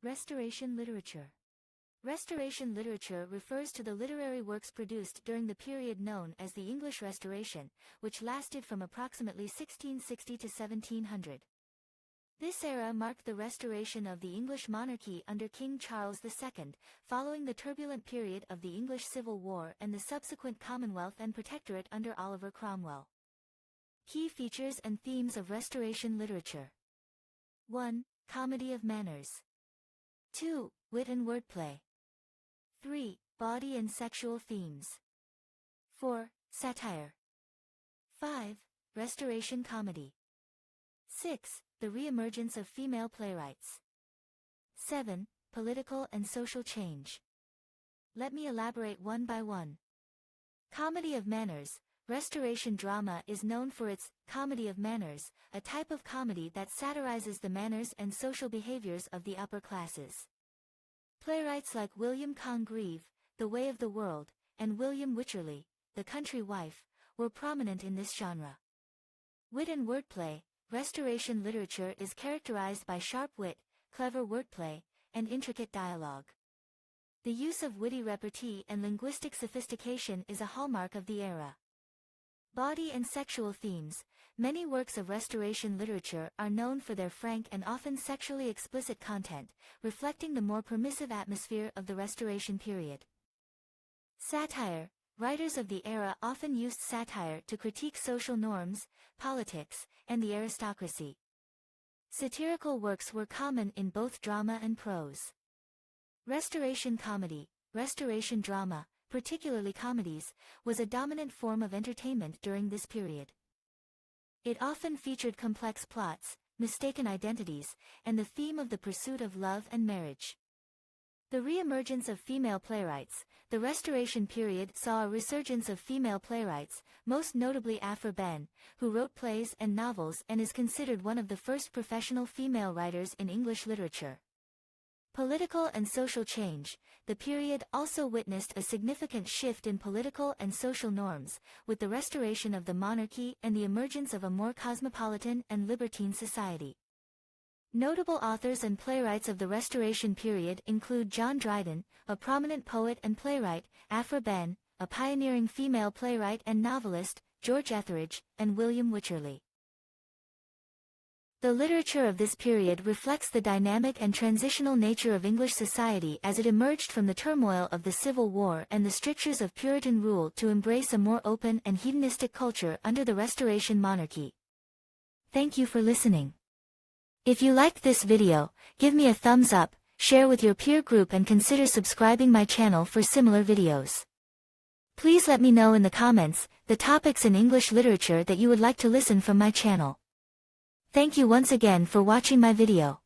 Restoration literature. Restoration literature refers to the literary works produced during the period known as the English Restoration, which lasted from approximately 1660 to 1700. This era marked the restoration of the English monarchy under King Charles II, following the turbulent period of the English Civil War and the subsequent Commonwealth and Protectorate under Oliver Cromwell. Key features and themes of Restoration literature. 1. Comedy of manners. 2. Wit and wordplay. 3. Body and sexual themes. 4. Satire. 5. Restoration comedy. 6. The re-emergence of female playwrights. 7. Political and social change. Let me elaborate one by one. Comedy of manners. Restoration drama is known for its comedy of manners, a type of comedy that satirizes the manners and social behaviors of the upper classes. Playwrights like William Congreve, The Way of the World, and William Wycherley, The Country Wife, were prominent in this genre. Wit and wordplay. Restoration literature is characterized by sharp wit, clever wordplay, and intricate dialogue. The use of witty repartee and linguistic sophistication is a hallmark of the era. Body and sexual themes. Many works of Restoration literature are known for their frank and often sexually explicit content, reflecting the more permissive atmosphere of the Restoration period. Satire. Writers of the era often used satire to critique social norms, politics, and the aristocracy. Satirical works were common in both drama and prose. Restoration comedy. Restoration drama, particularly comedies, was a dominant form of entertainment during this period. It often featured complex plots, mistaken identities, and the theme of the pursuit of love and marriage. The re-emergence of female playwrights. The Restoration period saw a resurgence of female playwrights, most notably Aphra Behn, who wrote plays and novels and is considered one of the first professional female writers in English literature. Political and social change. The period also witnessed a significant shift in political and social norms, with the restoration of the monarchy and the emergence of a more cosmopolitan and libertine society. Notable authors and playwrights of the Restoration period include John Dryden, a prominent poet and playwright, Aphra Behn, a pioneering female playwright and novelist, George Etheridge, and William Wycherley. The literature of this period reflects the dynamic and transitional nature of English society as it emerged from the turmoil of the Civil War and the strictures of Puritan rule to embrace a more open and hedonistic culture under the Restoration monarchy. Thank you for listening. If you liked this video, give me a thumbs up, share with your peer group and consider subscribing my channel for similar videos. Please let me know in the comments the topics in English literature that you would like to listen from my channel. Thank you once again for watching my video.